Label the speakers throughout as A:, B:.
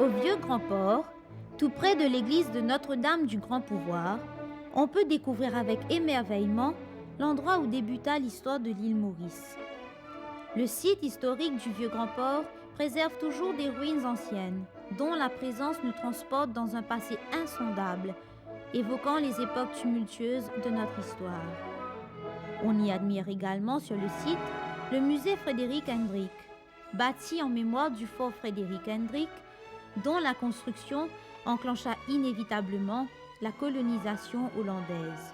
A: Au Vieux Grand Port, tout près de l'église de Notre-Dame du Grand Pouvoir, on peut découvrir avec émerveillement l'endroit où débuta l'histoire de l'île Maurice. Le site historique du Vieux Grand Port préserve toujours des ruines anciennes, dont la présence nous transporte dans un passé insondable, évoquant les époques tumultueuses de notre histoire. On y admire également sur le site le musée Frédéric Hendrick, bâti en mémoire du fort Frédéric Hendrick, dont la construction enclencha inévitablement la colonisation hollandaise.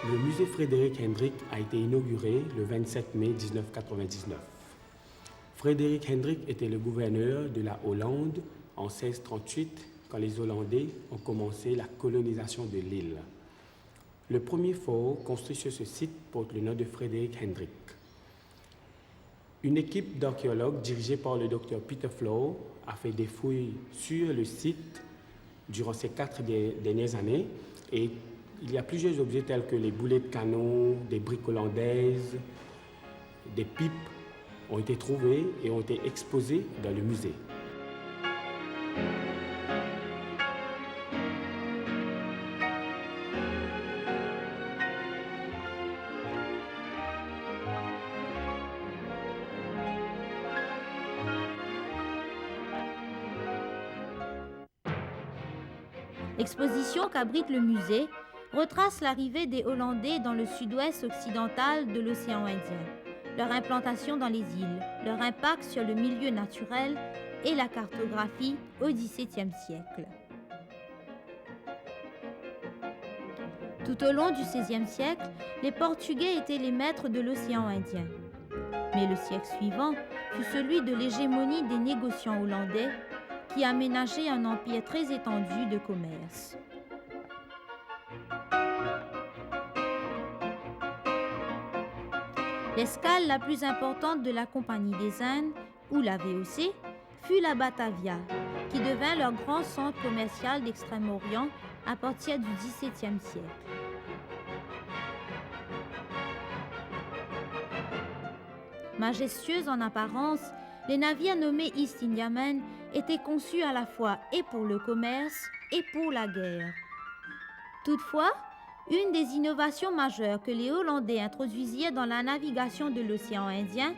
B: Le musée Frédéric Hendrick a été inauguré le 27 mai 1999. Frédéric Hendrick était le gouverneur de la Hollande en 1638 quand les Hollandais ont commencé la colonisation de l'île. Le premier fort construit sur ce site porte le nom de Frédéric Hendrick. Une équipe d'archéologues dirigée par le docteur Peter Flow a fait des fouilles sur le site durant ces 4 dernières années et il y a plusieurs objets tels que les boulets de canon, des briques hollandaises, des pipes ont été trouvés et ont été exposés dans le musée.
A: L'exposition qu'abrite le musée retrace l'arrivée des Hollandais dans le sud-ouest occidental de l'océan Indien, leur implantation dans les îles, leur impact sur le milieu naturel et la cartographie au XVIIe siècle. Tout au long du XVIe siècle, les Portugais étaient les maîtres de l'océan Indien. Mais le siècle suivant fut celui de l'hégémonie des négociants hollandais qui aménageaient un empire très étendu de commerce. L'escale la plus importante de la Compagnie des Indes, ou la VOC, fut la Batavia, qui devint leur grand centre commercial d'Extrême-Orient à partir du XVIIe siècle. Majestueux en apparence, les navires nommés East Indiamen étaient conçus à la fois et pour le commerce et pour la guerre. Toutefois, une des innovations majeures que les Hollandais introduisirent dans la navigation de l'océan Indien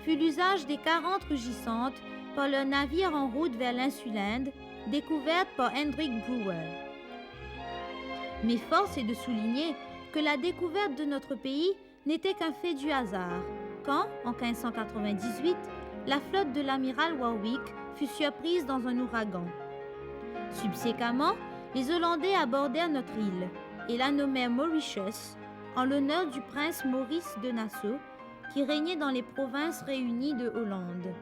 A: fut l'usage des 40 rugissantes par leurs navires en route vers l'insulinde, découverte par Hendrik Brewer. Mais force est de souligner que la découverte de notre pays n'était qu'un fait du hasard, quand, en 1598, la flotte de l'amiral Warwick fut surprise dans un ouragan. Subséquemment, les Hollandais abordèrent notre île et la nommèrent Mauritius, en l'honneur du prince Maurice de Nassau, qui régnait dans les provinces réunies de Hollande.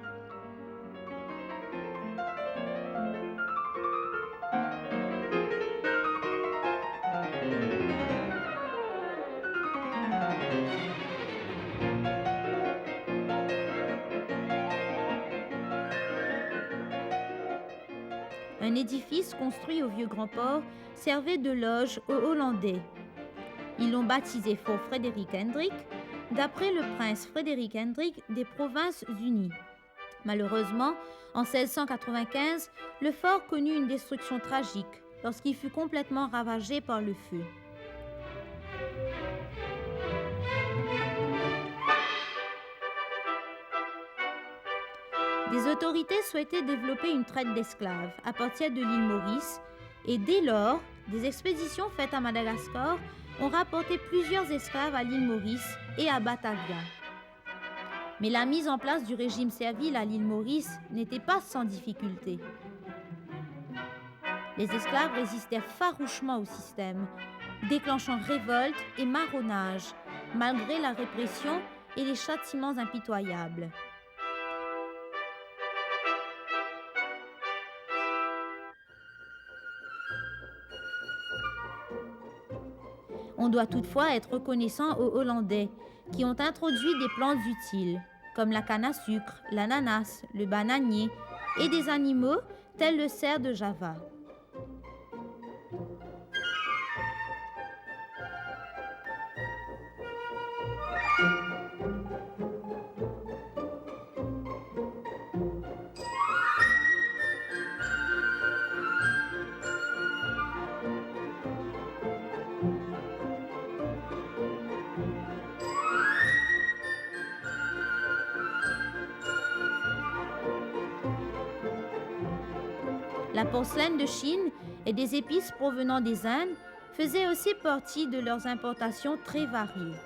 A: Un édifice construit au Vieux Grand Port servait de loge aux Hollandais. Ils l'ont baptisé Fort Frédéric Hendrick, d'après le prince Frédéric Hendrick des Provinces-Unies. Malheureusement, en 1695, le fort connut une destruction tragique lorsqu'il fut complètement ravagé par le feu. Les autorités souhaitaient développer une traite d'esclaves à partir de l'île Maurice et dès lors, des expéditions faites à Madagascar ont rapporté plusieurs esclaves à l'île Maurice et à Batavia. Mais la mise en place du régime servile à l'île Maurice n'était pas sans difficulté. Les esclaves résistèrent farouchement au système, déclenchant révolte et marronnage, malgré la répression et les châtiments impitoyables. On doit toutefois être reconnaissant aux Hollandais qui ont introduit des plantes utiles, comme la canne à sucre, l'ananas, le bananier et des animaux tels le cerf de Java. La porcelaine de Chine et des épices provenant des Indes faisaient aussi partie de leurs importations très variées.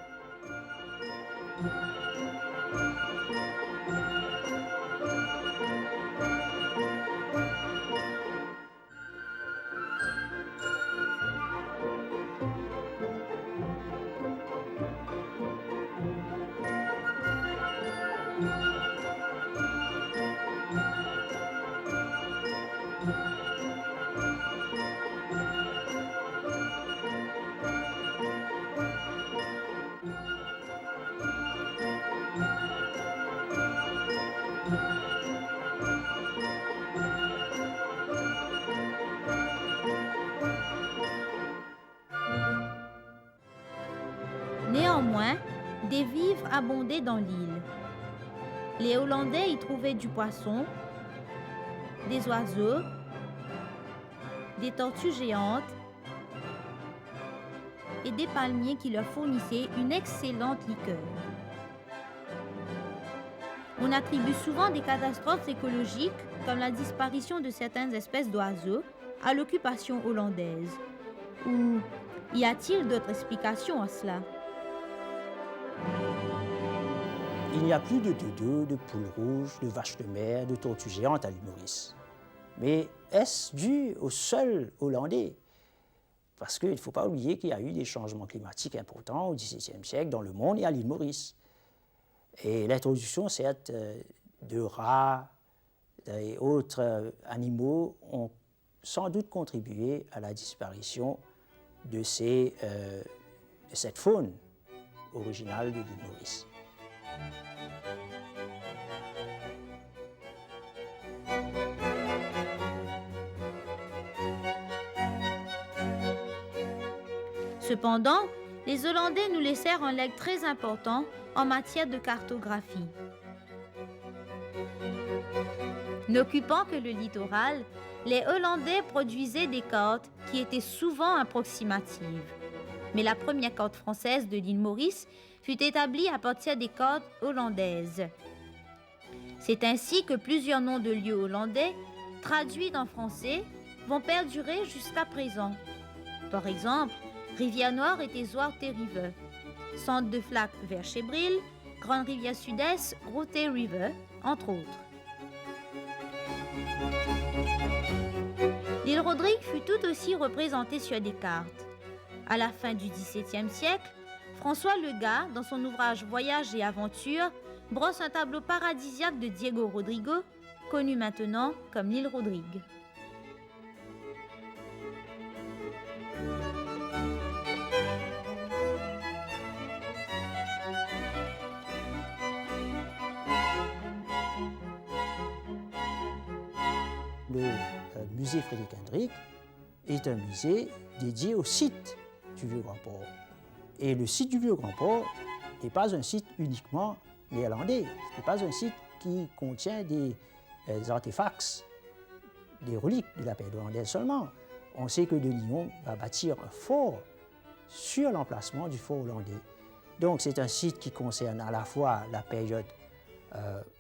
A: Néanmoins, des vivres abondaient dans l'île. Les Hollandais y trouvaient du poisson, des oiseaux, des tortues géantes et des palmiers qui leur fournissaient une excellente liqueur. On attribue souvent des catastrophes écologiques, comme la disparition de certaines espèces d'oiseaux, à l'occupation hollandaise. Ou y a-t-il d'autres explications à cela ?
C: Il n'y a plus de dodo, de poules rouges, de vaches de mer, de tortues géantes à l'île Maurice. Mais est-ce dû au sol hollandais? Parce qu'il ne faut pas oublier qu'il y a eu des changements climatiques importants au XVIIe siècle dans le monde et à l'île Maurice. Et l'introduction, certes, de rats et autres animaux ont sans doute contribué à la disparition de cette faune originale de l'île Maurice.
A: Cependant, les Hollandais nous laissèrent un legs très important en matière de cartographie. N'occupant que le littoral, les Hollandais produisaient des cartes qui étaient souvent approximatives. Mais la première carte française de l'île Maurice fut établie à partir des cartes hollandaises. C'est ainsi que plusieurs noms de lieux hollandais, traduits en français, vont perdurer jusqu'à présent. Par exemple, Rivière-Noire était Zwarte-River, Centre de Flac vers Chebril, Grande Rivière Sud-Est, Rote River, entre autres. L'île Rodrigue fut tout aussi représentée sur des cartes. À la fin du XVIIe siècle, François Legas, dans son ouvrage Voyages et aventures, brosse un tableau paradisiaque de Diego Rodrigo, connu maintenant comme l'île Rodrigue.
C: Le musée Frédéric Hendrick est un musée dédié au site du Vieux-Grand-Port. Et le site du Vieux-Grand-Port n'est pas un site uniquement néerlandais. Ce n'est pas un site qui contient des artefacts, des reliques de la période hollandaise seulement. On sait que de Lyon va bâtir un fort sur l'emplacement du fort hollandais. Donc c'est un site qui concerne à la fois la période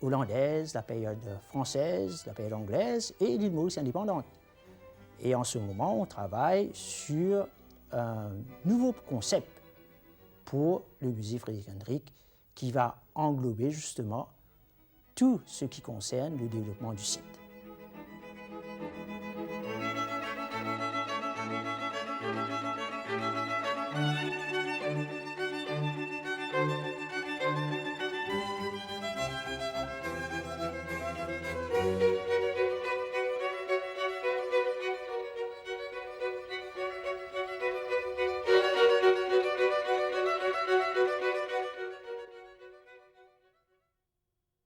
C: hollandaise, la période française, la période anglaise et l'île Maurice indépendante. Et en ce moment, on travaille sur un nouveau concept pour le musée Frédéric Hendrick qui va englober justement tout ce qui concerne le développement du site.